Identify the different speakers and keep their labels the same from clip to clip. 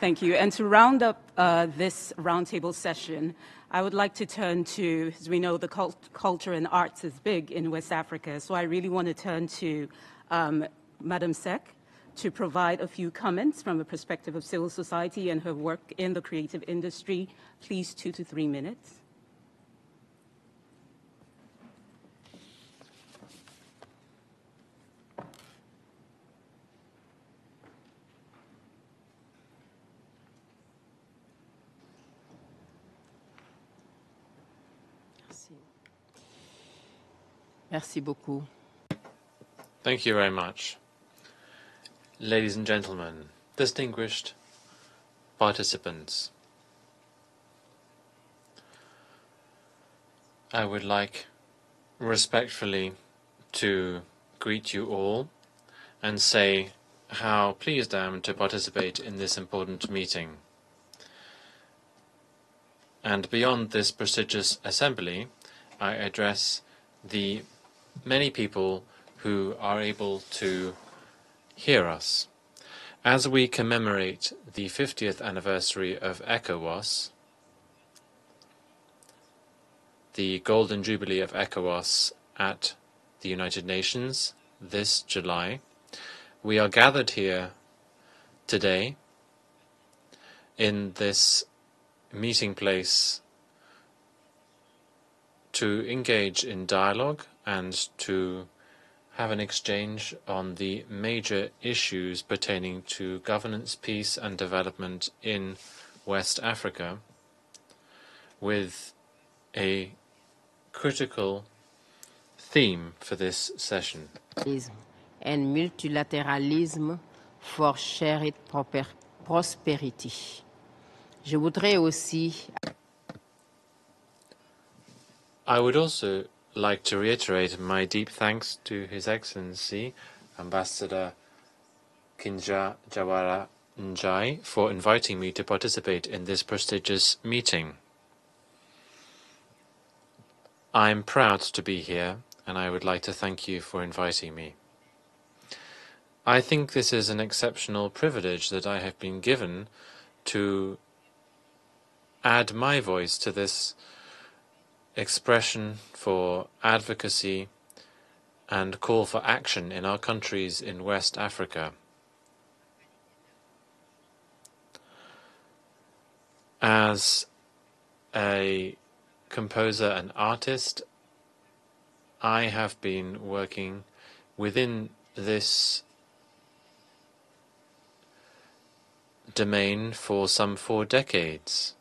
Speaker 1: Thank you. And to round up this roundtable session, I would like to turn to, as we know, the culture and arts is big in West Africa. So I really want to turn to Madam Sek to provide a few comments from a perspective of civil society and her work in the creative industry. Please, 2 to 3 minutes.
Speaker 2: Merci beaucoup.
Speaker 3: Thank you very much. Ladies and gentlemen, distinguished participants, I would like respectfully to greet you all and say how pleased I am to participate in this important meeting. And beyond this prestigious assembly, I address the many people who are able to hear us. As we commemorate the 50th anniversary of Ecowas, the Golden Jubilee of Ecowas at the United Nations this July, we are gathered here today in this meeting place to engage in dialogue and to have an exchange on the major issues pertaining to governance, peace and development in West Africa, with a critical theme for this session.
Speaker 2: And multilatéralisme for shared prosperity. Je voudrais aussi.
Speaker 3: I would also like to reiterate my deep thanks to His Excellency Ambassador Kinja Jawara Njai for inviting me to participate in this prestigious meeting. I'm proud to be here, and I would like to thank you for inviting me. I think this is an exceptional privilege that I have been given to add my voice to this expression for advocacy and call for action in our countries in West Africa. As a composer and artist, I have been working within this domain for some 4 decades.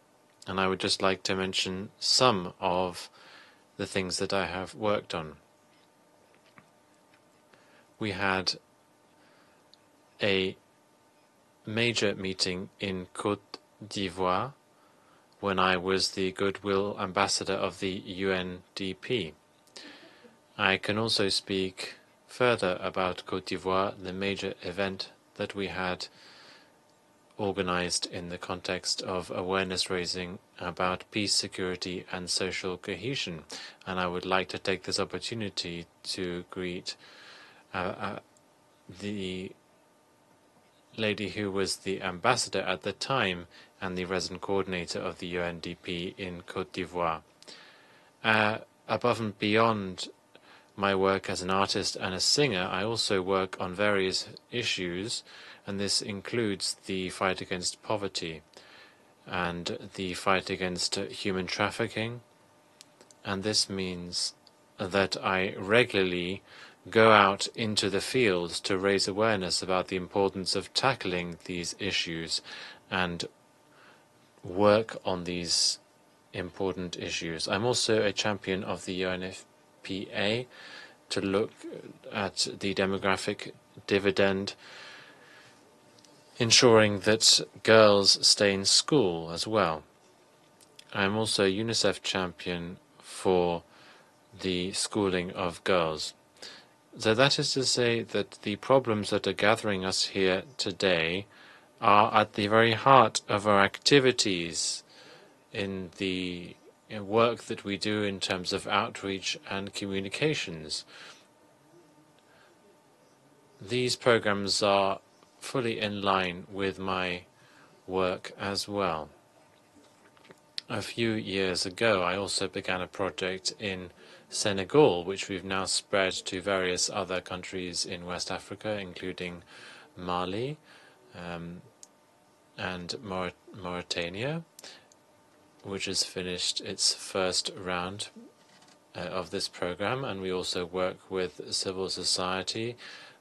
Speaker 3: And I would just like to mention some of the things that I have worked on. We had a major meeting in Côte d'Ivoire when I was the Goodwill Ambassador of the UNDP. I can also speak further about Côte d'Ivoire, the major event that we had organized in the context of awareness raising about peace, security and social cohesion. And I would like to take this opportunity to greet the lady who was the ambassador at the time and the resident coordinator of the UNDP in Côte d'Ivoire. Above and beyond my work as an artist and a singer, I also work on various issues, and this includes the fight against poverty and the fight against human trafficking. And this means that I regularly go out into the field to raise awareness about the importance of tackling these issues and work on these important issues. I'm also a champion of the UNFPA to look at the demographic dividend, ensuring that girls stay in school as well. I'm also a UNICEF champion for the schooling of girls. So that is to say that the problems that are gathering us here today are at the very heart of our activities in the work that we do in terms of outreach and communications. These programs are fully in line with my work as well. A few years ago, I also began a project in Senegal, which we've now spread to various other countries in West Africa, including Mali and Mauritania, which has finished its first round of this program. And we also work with civil society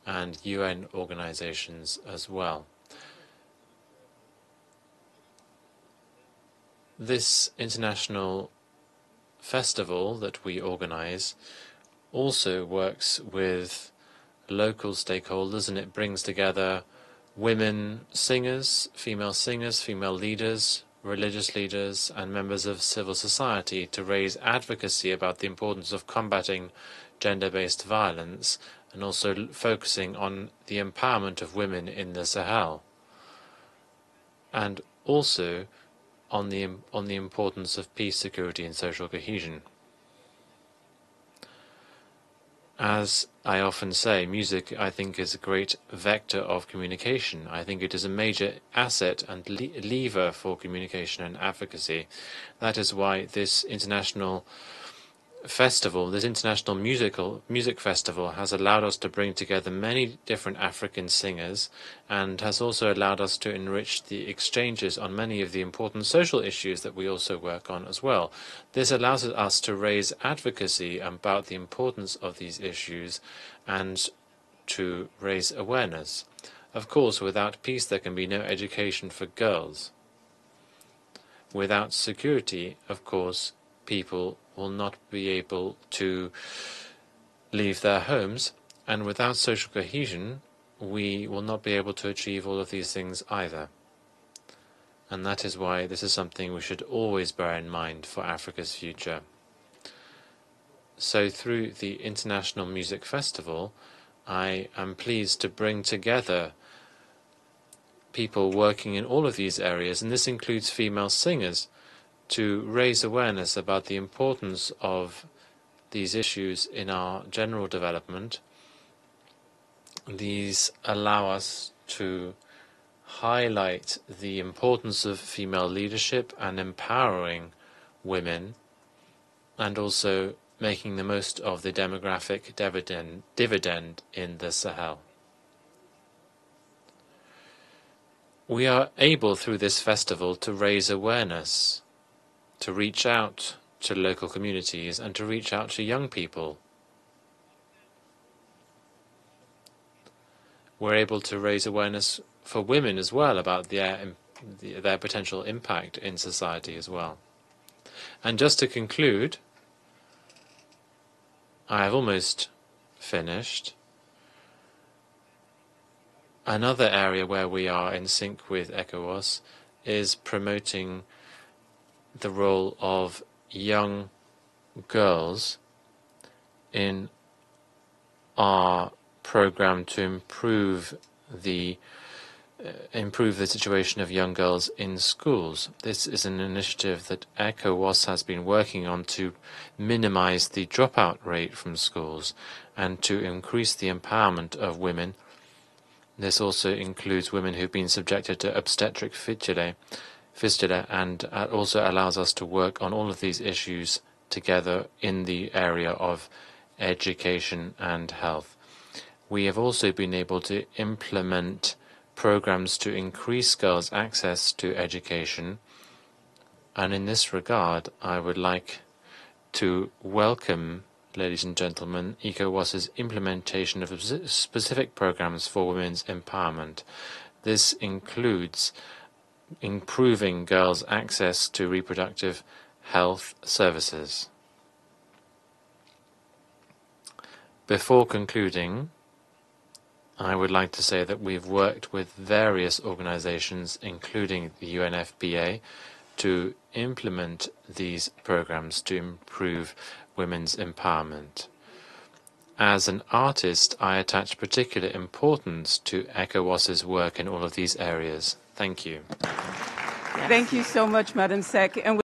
Speaker 3: and UN organizations as well. This international festival that we organize also works with local stakeholders, and it brings together women singers, female leaders, religious leaders, and members of civil society to raise advocacy about the importance of combating gender-based violence and also focusing on the empowerment of women in the Sahel, and also on the importance of peace, security, and social cohesion. As I often say, music, I think, is a great vector of communication. I think it is a major asset and lever for communication and advocacy. That is why this international festival, this international music festival, has allowed us to bring together many different African singers and has also allowed us to enrich the exchanges on many of the important social issues that we also work on as well. This allows us to raise advocacy about the importance of these issues and to raise awareness. Of course, without peace there can be no education for girls. Without security, of course, people will not be able to leave their homes, and without social cohesion, we will not be able to achieve all of these things either. And that is why this is something we should always bear in mind for Africa's future. So through the International Music Festival, I am pleased to bring together people working in all of these areas, and this includes female singers, to raise awareness about the importance of these issues in our general development. These allow us to highlight the importance of female leadership and empowering women, and also making the most of the demographic dividend in the Sahel. We are able, through this festival, to raise awareness, to reach out to local communities and to reach out to young people. We're able to raise awareness for women as well about their potential impact in society as well. And just to conclude, I have almost finished. Another area where we are in sync with Ecowas is promoting the role of young girls in our program to improve the situation of young girls in schools. This is an initiative that Ecowas has been working on to minimize the dropout rate from schools and to increase the empowerment of women. This also includes women who've been subjected to obstetric fistula, and also allows us to work on all of these issues together in the area of education and health. We have also been able to implement programs to increase girls' access to education, and in this regard, I would like to welcome, ladies and gentlemen, ECOWAS's implementation of specific programs for women's empowerment. This includes improving girls' access to reproductive health services. Before concluding, I would like to say that we've worked with various organizations, including the UNFPA, to implement these programs to improve women's empowerment. As an artist, I attach particular importance to ECOWAS's work in all of these areas. Thank you.
Speaker 1: Thank you so much, Madam Sec. And